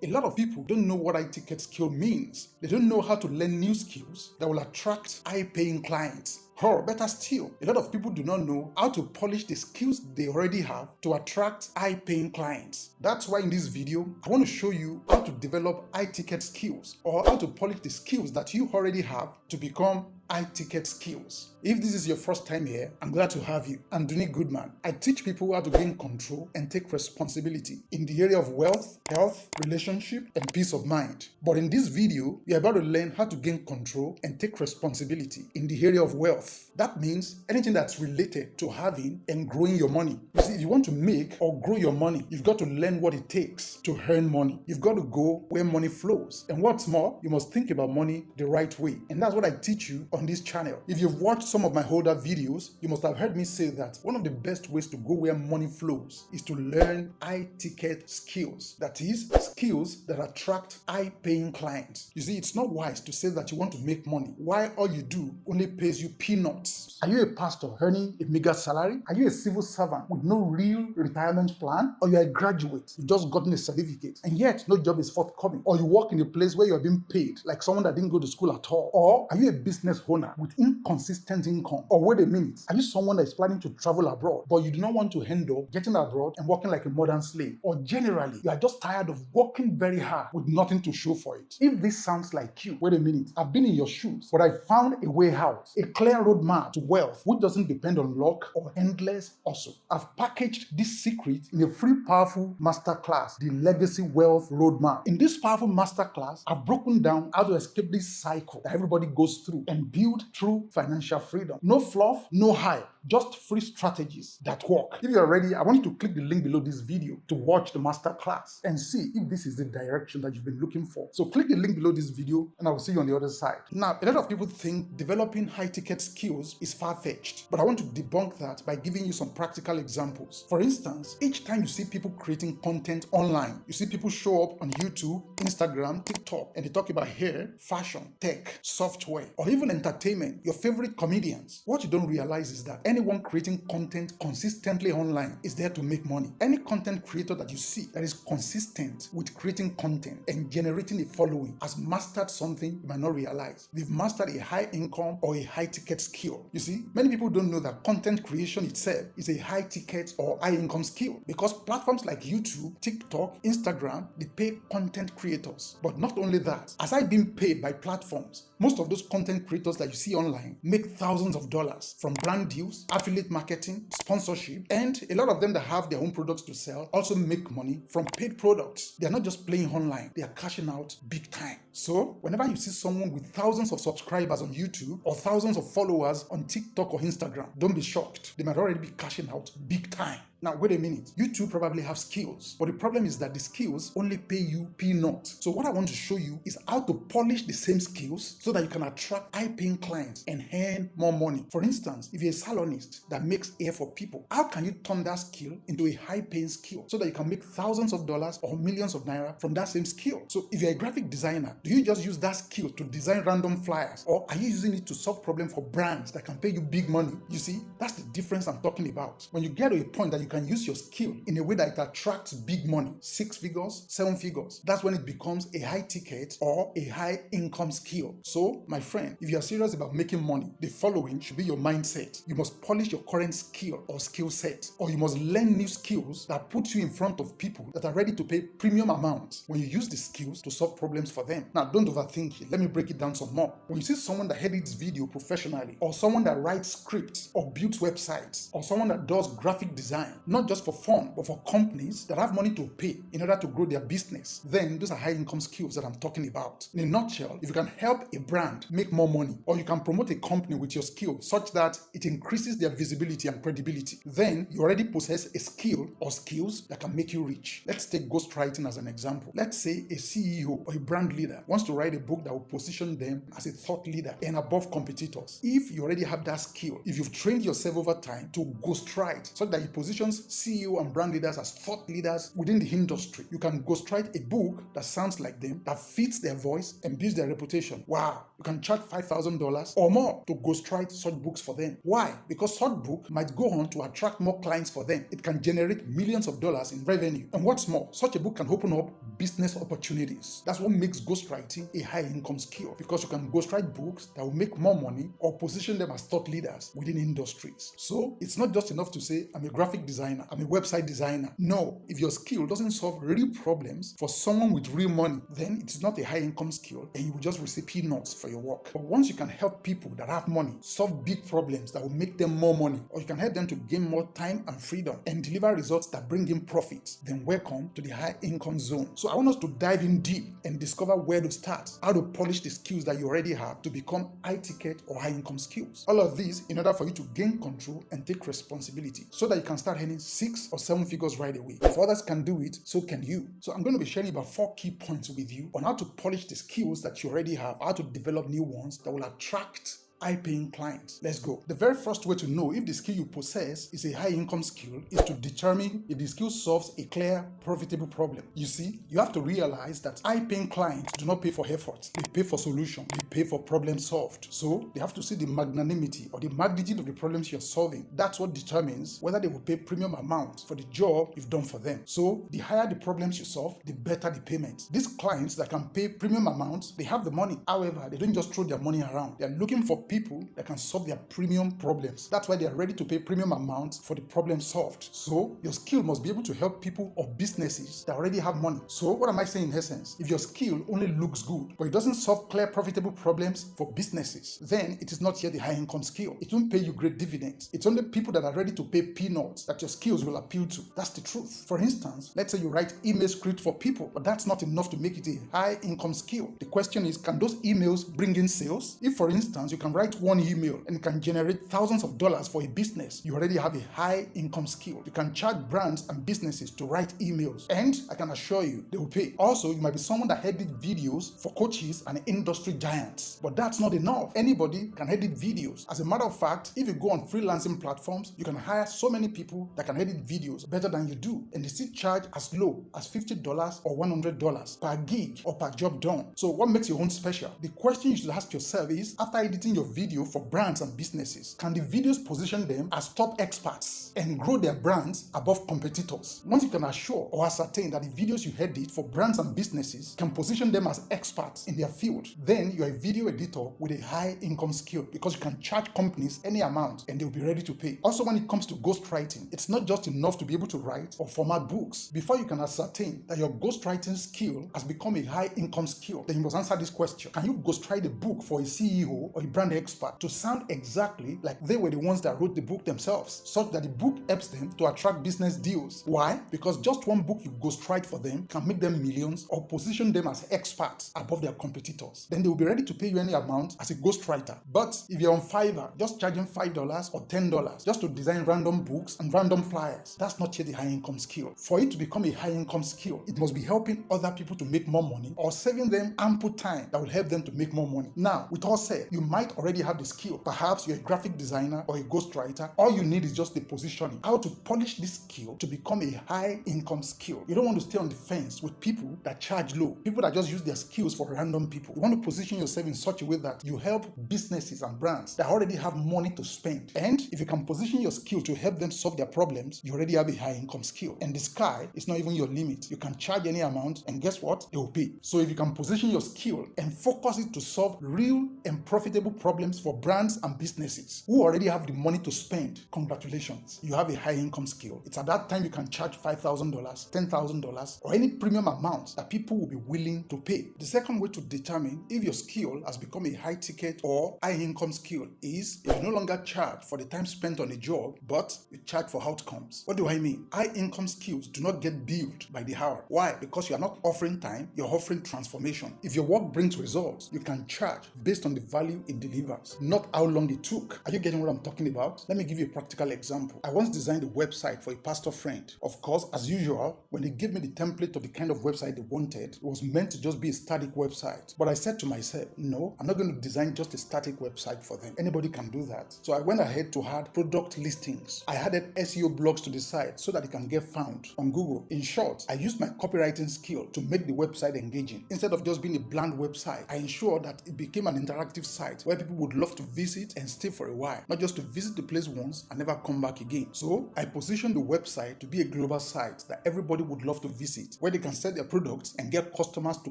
A lot of people don't know what high-ticket skill means. They don't know how to learn new skills that will attract high-paying clients. Or better still, a lot of people do not know how to polish the skills they already have to attract high-paying clients. That's why in this video, I want to show you how to develop high-ticket skills or how to polish the skills that you already have to become high-ticket skills. If this is your first time here, I'm glad to have you. I'm Goodman. I teach people how to gain control and take responsibility in the area of wealth, health, relationship, and peace of mind. But in this video, you're about to learn how to gain control and take responsibility in the area of wealth. That means anything that's related to having and growing your money. You see, if you want to make or grow your money, you've got to learn what it takes to earn money. You've got to go where money flows. And what's more, you must think about money the right way. And that's what I teach you on this channel. If you've watched some of my older videos, you must have heard me say that one of the best ways to go where money flows is to learn high-ticket skills. That is, skills that attract high-paying clients. You see, it's not wise to say that you want to make money while all you do only pays you peanuts. Are you a pastor earning a meager salary? Are you a civil servant with no real retirement plan? Or you're a graduate, you've just gotten a certificate, and yet no job is forthcoming? Or you work in a place where you're being paid like someone that didn't go to school at all? Or are you a business owner with inconsistent income? Or wait a minute, are you someone that is planning to travel abroad, but you do not want to end up getting abroad and working like a modern slave? Or generally, you are just tired of working very hard with nothing to show for it? If this sounds like you, wait a minute, I've been in your shoes, but I found a way out, a clear roadmap to wealth, which doesn't depend on luck or endless hustle. I've packaged this secret in a free, powerful masterclass, the Legacy Wealth Roadmap. In this powerful masterclass, I've broken down how to escape this cycle that everybody goes through and build true financial freedom. No fluff, no hype, just free strategies that work. If you're ready, I want you to click the link below this video to watch the masterclass and see if this is the direction that you've been looking for. So click the link below this video and I will see you on the other side. Now, a lot of people think developing high-ticket skills is far-fetched, but I want to debunk that by giving you some practical examples. For instance, each time you see people creating content online, you see people show up on YouTube, Instagram, TikTok, and they talk about hair, fashion, tech, software, or even entertainment, your favorite comedians. What you don't realize is that anyone creating content consistently online is there to make money. Any content creator that you see that is consistent with creating content and generating a following has mastered something you might not realize. They've mastered a high income or a high ticket skill. You see, many people don't know that content creation itself is a high ticket or high income skill because platforms like YouTube, TikTok, Instagram, they pay content creators. But not only that, aside being paid by platforms, most of those content creators that you see online make thousands of dollars from brand deals, affiliate marketing, sponsorship, and a lot of them that have their own products to sell also make money from paid products. They are not just playing online, they are cashing out big time. So whenever you see someone with thousands of subscribers on YouTube or thousands of followers on TikTok or Instagram, don't be shocked. They might already be cashing out big time. Now, wait a minute. You two probably have skills, but the problem is that the skills only pay you peanuts. So what I want to show you is how to polish the same skills so that you can attract high-paying clients and earn more money. For instance, if you're a salonist that makes hair for people, how can you turn that skill into a high-paying skill so that you can make thousands of dollars or millions of naira from that same skill? So if you're a graphic designer, do you just use that skill to design random flyers, or are you using it to solve problems for brands that can pay you big money? You see, that's the difference I'm talking about. When you get to a point that you can use your skill in a way that it attracts big money, 6 figures, 7 figures, that's when it becomes a high ticket or a high income skill. So, my friend, if you are serious about making money, the following should be your mindset. You must polish your current skill or skill set, or you must learn new skills that put you in front of people that are ready to pay premium amounts when you use the skills to solve problems for them. Now, don't overthink it. Let me break it down some more. When you see someone that edits video professionally, or someone that writes scripts or builds websites, or someone that does graphic design, not just for fun, but for companies that have money to pay in order to grow their business, then those are high income skills that I'm talking about. In a nutshell, if you can help a brand make more money, or you can promote a company with your skill such that it increases their visibility and credibility, then you already possess a skill or skills that can make you rich. Let's take ghostwriting as an example. Let's say a CEO or a brand leader wants to write a book that will position them as a thought leader and above competitors. If you already have that skill, if you've trained yourself over time to ghostwrite so that it positions use CEO and brand leaders as thought leaders within the industry. You can ghostwrite a book that sounds like them, that fits their voice and builds their reputation. Wow, you can charge $5,000 or more to ghostwrite such books for them. Why? Because such book might go on to attract more clients for them. It can generate millions of dollars in revenue. And what's more, such a book can open up business opportunities. That's what makes ghostwriting a high income skill, because you can ghostwrite books that will make more money or position them as thought leaders within industries. So it's not just enough to say, I'm a graphic designer, I'm a website designer. No, if your skill doesn't solve real problems for someone with real money, then it is not a high income skill and you will just receive peanuts for your work. But once you can help people that have money solve big problems that will make them more money, or you can help them to gain more time and freedom and deliver results that bring in profits, then welcome to the high income zone. So I want us to dive in deep and discover where to start, how to polish the skills that you already have to become high ticket or high income skills. All of these in order for you to gain control and take responsibility so that you can start earning 6 or 7 figures right away. If others can do it, so can you. So I'm going to be sharing about 4 key points with you on how to polish the skills that you already have, how to develop new ones that will attract high-paying clients. Let's go. The very first way to know if the skill you possess is a high-income skill is to determine if the skill solves a clear, profitable problem. You see, you have to realize that high-paying clients do not pay for effort. They pay for solution. They pay for problem solved. So they have to see the magnanimity or the magnitude of the problems you're solving. That's what determines whether they will pay premium amount for the job you've done for them. So the higher the problems you solve, the better the payment. These clients that can pay premium amounts, they have the money. However, they don't just throw their money around. They're looking for people that can solve their premium problems. That's why they are ready to pay premium amounts for the problem solved. So your skill must be able to help people or businesses that already have money. So what am I saying in essence? If your skill only looks good, but it doesn't solve clear, profitable problems for businesses, then it is not yet a high income skill. It won't pay you great dividends. It's only people that are ready to pay peanuts that your skills will appeal to. That's the truth. For instance, let's say you write email script for people, but that's not enough to make it a high income skill. The question is, can those emails bring in sales? If, for instance, you can write one email and can generate thousands of dollars for a business, you already have a high income skill. You can charge brands and businesses to write emails, and I can assure you they will pay. Also, you might be someone that edits videos for coaches and industry giants, but that's not enough. Anybody can edit videos. As a matter of fact, if you go on freelancing platforms, you can hire so many people that can edit videos better than you do, and they still charge as low as $50 or $100 per gig or per job done. So what makes your own special? The question you should ask yourself is, after editing your video for brands and businesses, can the videos position them as top experts and grow their brands above competitors? Once you can assure or ascertain that the videos you edit for brands and businesses can position them as experts in their field, then you're a video editor with a high income skill, because you can charge companies any amount and they'll be ready to pay. Also, when it comes to ghostwriting, it's not just enough to be able to write or format books. Before you can ascertain that your ghostwriting skill has become a high income skill, then you must answer this question: can you ghostwrite a book for a CEO or a brand expert to sound exactly like they were the ones that wrote the book themselves, such that the book helps them to attract business deals? Why? Because just one book you ghostwrite for them can make them millions or position them as experts above their competitors. Then they will be ready to pay you any amount as a ghostwriter. But if you're on Fiverr, just charging $5 or $10 just to design random books and random flyers, that's not yet a high income skill. For it to become a high income skill, it must be helping other people to make more money or saving them ample time that will help them to make more money. Now, with all said, you might already have the skill. Perhaps you're a graphic designer or a ghostwriter. All you need is just the positioning. How to polish this skill to become a high income skill. You don't want to stay on the fence with people that charge low, people that just use their skills for random people. You want to position yourself in such a way that you help businesses and brands that already have money to spend. And if you can position your skill to help them solve their problems, you already have a high income skill. And the sky is not even your limit. You can charge any amount, and guess what? They will pay. So if you can position your skill and focus it to solve real and profitable problems for brands and businesses who already have the money to spend, congratulations, you have a high income skill. It's at that time you can charge $5,000, $10,000, or any premium amount that people will be willing to pay. The second way to determine if your skill has become a high ticket or high income skill is if you no longer charge for the time spent on a job, but you charge for outcomes. What do I mean? High income skills do not get billed by the hour. Why? Because you are not offering time, you're offering transformation. If your work brings results, you can charge based on the value it delivers. delivers, not how long it took. Are you getting what I'm talking about? Let me give you a practical example. I once designed a website for a pastor friend. Of course, as usual, when they gave me the template of the kind of website they wanted, it was meant to just be a static website. But I said to myself, no, I'm not going to design just a static website for them. Anybody can do that. So I went ahead to add product listings. I added SEO blogs to the site so that it can get found on Google. In short, I used my copywriting skill to make the website engaging. Instead of just being a bland website, I ensured that it became an interactive site where people would love to visit and stay for a while, not just to visit the place once and never come back again. So I positioned the website to be a global site that everybody would love to visit, where they can sell their products and get customers to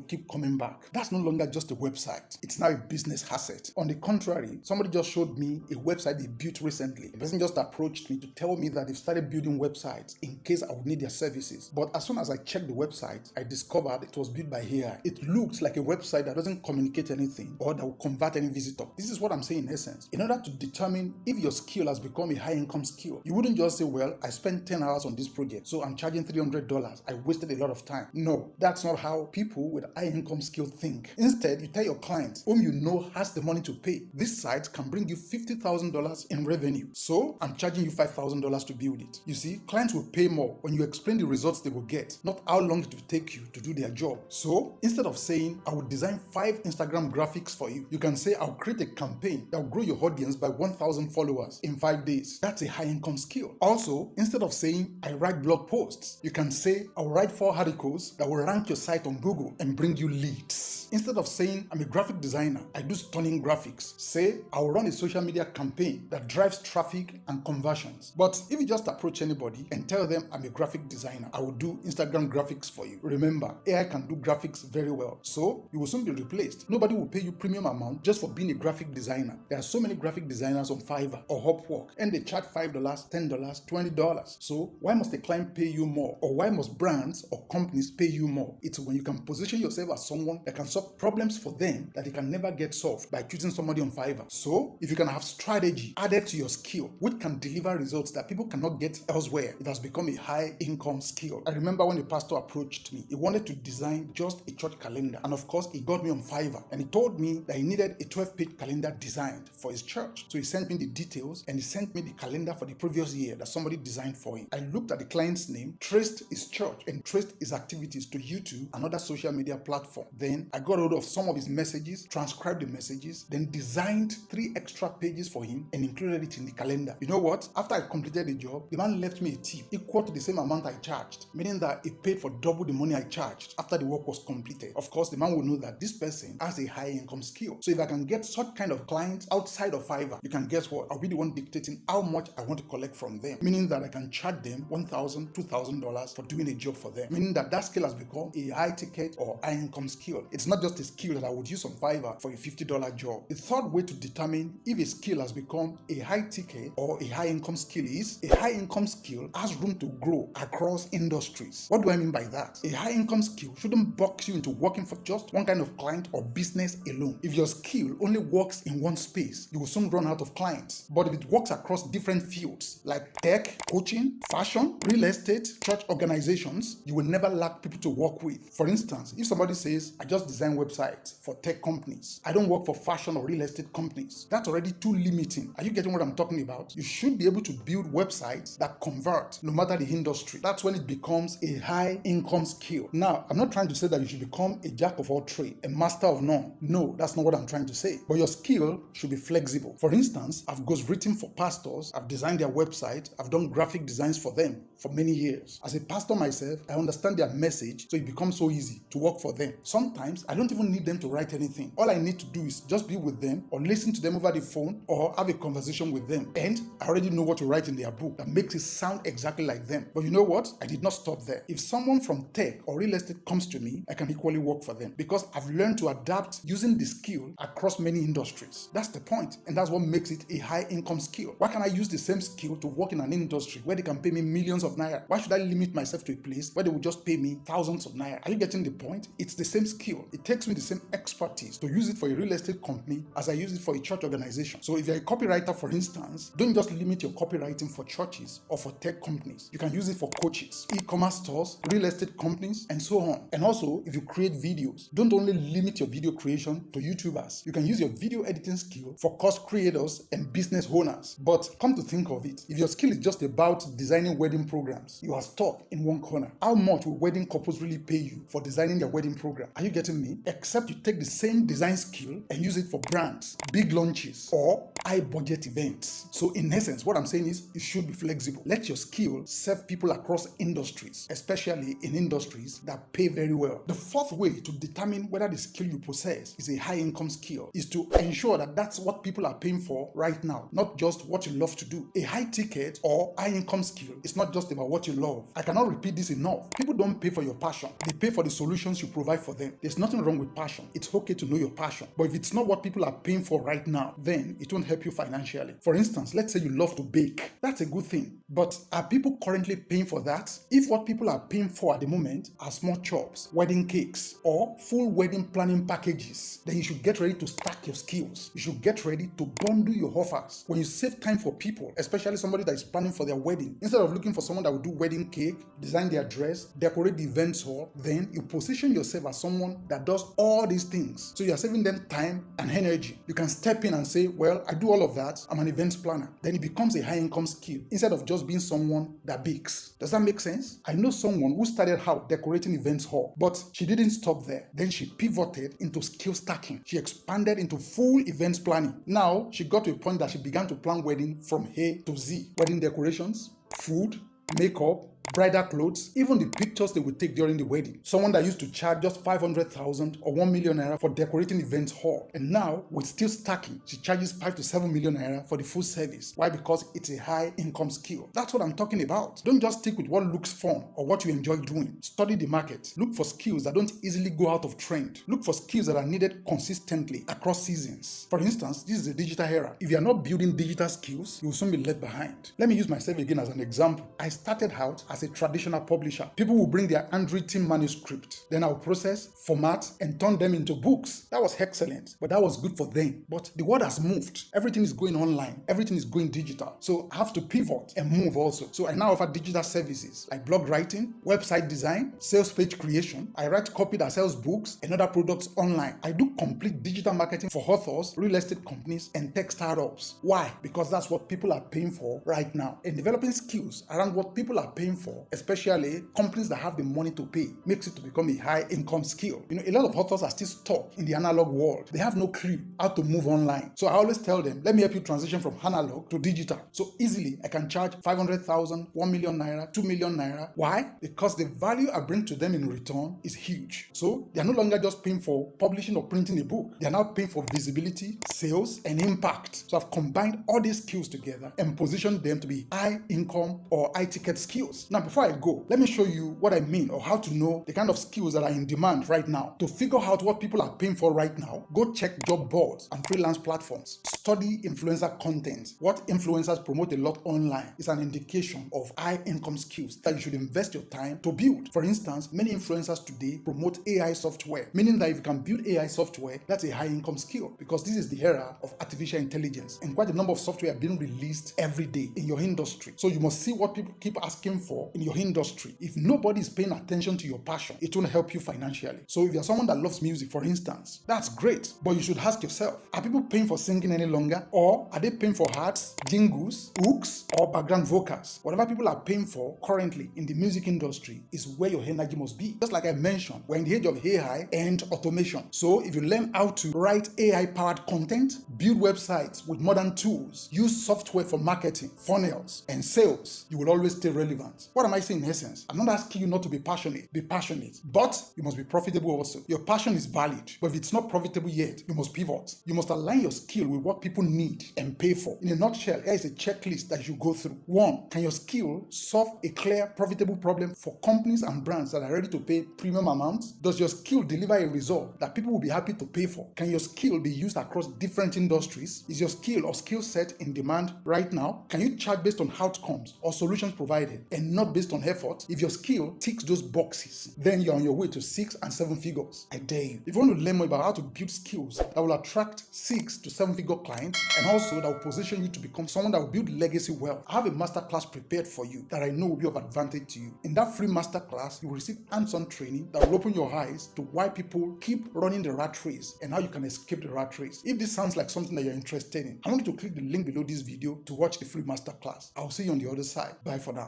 keep coming back. That's no longer just a website. It's now a business asset. On the contrary, somebody just showed me a website they built recently. The person just approached me to tell me that they've started building websites in case I would need their services. But as soon as I checked the website, I discovered it was built by AI. It looks like a website that doesn't communicate anything or that will convert any visitor. This is what I'm saying in essence. In order to determine if your skill has become a high income skill, you wouldn't just say, well, I spent 10 hours on this project, so I'm charging $300. I wasted a lot of time. No, that's not how people with high income skill think. Instead, you tell your client, whom you know has the money to pay, this site can bring you $50,000 in revenue, so I'm charging you $5,000 to build it. You see, clients will pay more when you explain the results they will get, not how long it will take you to do their job. So instead of saying, I will design 5 Instagram graphics for you, you can say, I'll create a campaign that will grow your audience by 1,000 followers in 5 days. That's a high income skill. Also, instead of saying, I write blog posts, you can say, I'll write 4 articles that will rank your site on Google and bring you leads. Instead of saying, I'm a graphic designer, I do stunning graphics, say, I'll run a social media campaign that drives traffic and conversions. But if you just approach anybody and tell them I'm a graphic designer, I will do Instagram graphics for you. Remember, AI can do graphics very well, so you will soon be replaced. Nobody will pay you premium amount just for being a graphic designer. There are so many graphic designers on Fiverr or Upwork, and they charge $5, $10, $20. So why must a client pay you more? Or why must brands or companies pay you more? It's when you can position yourself as someone that can solve problems for them that they can never get solved by choosing somebody on Fiverr. So if you can have strategy added to your skill, which can deliver results that people cannot get elsewhere, it has become a high income skill. I remember when a pastor approached me, he wanted to design just a church calendar, and of course he got me on Fiverr, and he told me that he needed a 12-page calendar designed for his church. So he sent me the details and he sent me the calendar for the previous year that somebody designed for him. I looked at the client's name, traced his church, and traced his activities to YouTube and other social media platform. Then I got hold of some of his messages, transcribed the messages, then designed 3 extra pages for him and included it in the calendar. You know what? After I completed the job, the man left me a tip equal to the same amount I charged, meaning that he paid for double the money I charged after the work was completed. Of course, the man will know that this person has a high income skill. So if I can get such kind of clients outside of Fiverr, you can guess what? I'll be the one dictating how much I want to collect from them, meaning that I can charge them $1,000, $2,000 for doing a job for them, meaning that that skill has become a high ticket or high income skill. It's not just a skill that I would use on Fiverr for a $50 job. The third way to determine if a skill has become a high ticket or a high income skill is a high income skill has room to grow across industries. What do I mean by that? A high income skill shouldn't box you into working for just one kind of client or business alone. If your skill only works in one space, you will soon run out of clients. But if it works across different fields like tech, coaching, fashion, real estate, church organizations, you will never lack people to work with. For instance, if somebody says, I just design websites for tech companies, I don't work for fashion or real estate companies, that's already too limiting. Are you getting what I'm talking about? You should be able to build websites that convert no matter the industry. That's when it becomes a high income skill. Now, I'm not trying to say that you should become a jack of all trades, a master of none. No, that's not what I'm trying to say. But your skill should be flexible. For instance, I've ghostwritten for pastors, I've designed their website, I've done graphic designs for them for many years. As a pastor myself, I understand their message, so it becomes so easy to work for them. Sometimes I don't even need them to write anything. All I need to do is just be with them or listen to them over the phone or have a conversation with them. And I already know what to write in their book that makes it sound exactly like them. But you know what? I did not stop there. If someone from tech or real estate comes to me, I can equally work for them because I've learned to adapt using the skill across many industries. That's the point, and that's what makes it a high income skill. Why can't I use the same skill to work in an industry where they can pay me millions of naira? Why should I limit myself to a place where they will just pay me thousands of naira? Are you getting the point? It's the same skill. It takes me the same expertise to use it for a real estate company as I use it for a church organization. So if you're a copywriter, for instance, don't just limit your copywriting for churches or for tech companies. You can use it for coaches, e-commerce stores, real estate companies, and so on. And also, if you create videos, don't only limit your video creation to YouTubers. You can use your video editing skill for course creators and business owners. But come to think of it, if your skill is just about designing wedding programs, you are stuck in one corner. How much will wedding couples really pay you for designing their wedding program? Are you getting me? Except you take the same design skill and use it for brands, big launches, or high budget events. So in essence, what I'm saying is you should be flexible. Let your skill serve people across industries, especially in industries that pay very well. The fourth way to determine whether the skill you possess is a high income skill is to ensure that that's what people are paying for right now, not just what you love to do. A high ticket or high income skill is not just about what you love. I cannot repeat this enough. People don't pay for your passion. They pay for the solutions you provide for them. There's nothing wrong with passion. It's okay to know your passion. But if it's not what people are paying for right now, then it won't help you financially. For instance, let's say you love to bake. That's a good thing. But are people currently paying for that? If what people are paying for at the moment are small chops, wedding cakes, or full wedding planning packages, then you should get ready to stack your skills. You should get ready to bundle your offers. When you save time for people, especially somebody that is planning for their wedding, instead of looking for someone that will do wedding cake, design their dress, decorate the event hall, then you position yourself as someone that does all these things. So you're saving them time and energy. You can step in and say, well, I do all of that. I'm an events planner. Then it becomes a high income skill instead of just being someone that bakes. Does that make sense? I know someone who started out decorating events hall, but she didn't stop there. Then she pivoted into skill stacking. She expanded into full events planning. Now she got to a point that she began to plan wedding from A to Z. Wedding decorations, food, makeup, bridal clothes, even the pictures they would take during the wedding. Someone that used to charge just 500,000 or 1 million naira for decorating events hall, and now with still stacking, she charges 5 to 7 million naira for the full service. Why? Because it's a high income skill. That's what I'm talking about. Don't just stick with what looks fun or what you enjoy doing. Study the market. Look for skills that don't easily go out of trend. Look for skills that are needed consistently across seasons. For instance, this is a digital era. If you are not building digital skills, you will soon be left behind. Let me use myself again as an example. I started out as a traditional publisher. People will bring their handwritten manuscript. Then I'll process, format, and turn them into books. That was excellent, but that was good for them. But the world has moved. Everything is going online. Everything is going digital. So I have to pivot and move also. So I now offer digital services like blog writing, website design, sales page creation. I write copy that sells books and other products online. I do complete digital marketing for authors, real estate companies, and tech startups. Why? Because that's what people are paying for right now. And developing skills around what people are paying for, especially companies that have the money to pay, makes it to become a high income skill. You know, a lot of authors are still stuck in the analog world. They have no clue how to move online. So I always tell them, let me help you transition from analog to digital. So easily I can charge 500,000, 1 million naira, 2 million naira. Why? Because the value I bring to them in return is huge. So they are no longer just paying for publishing or printing a book. They are now paying for visibility, sales, and impact. So I've combined all these skills together and positioned them to be high income or high ticket skills. Now, before I go, let me show you what I mean or how to know the kind of skills that are in demand right now. To figure out what people are paying for right now, go check job boards and freelance platforms. Study influencer content. What influencers promote a lot online is an indication of high income skills that you should invest your time to build. For instance, many influencers today promote AI software, meaning that if you can build AI software, that's a high income skill, because this is the era of artificial intelligence and quite a number of software are being released every day in your industry. So you must see what people keep asking for in your industry. If nobody is paying attention to your passion, it won't help you financially. So if you're someone that loves music, for instance, that's great, but you should ask yourself, are people paying for singing any longer, or are they paying for hats, jingles, hooks, or background vocals? Whatever people are paying for currently in the music industry is where your energy must be. Just like I mentioned, we're in the age of AI and automation. So if you learn how to write AI-powered content, build websites with modern tools, use software for marketing, funnels, and sales, you will always stay relevant. What am I saying in essence? I'm not asking you not to be passionate. Be passionate, but you must be profitable also. Your passion is valid, but if it's not profitable yet, you must pivot. You must align your skill with what people need and pay for. In a nutshell, here is a checklist that you go through. 1. Can your skill solve a clear, profitable problem for companies and brands that are ready to pay premium amounts? Does your skill deliver a result that people will be happy to pay for? Can your skill be used across different industries? Is your skill or skill set in demand right now? Can you charge based on outcomes or solutions provided and not based on effort. If your skill ticks those boxes, then you're on your way to 6 and 7 figures. I dare you. If you want to learn more about how to build skills that will attract 6 to 7 figure clients and also that will position you to become someone that will build legacy wealth, I have a masterclass prepared for you that I know will be of advantage to you. In that free masterclass, you will receive hands-on training that will open your eyes to why people keep running the rat race and how you can escape the rat race. If this sounds like something that you're interested in, I want you to click the link below this video to watch the free masterclass. I'll see you on the other side. Bye for now.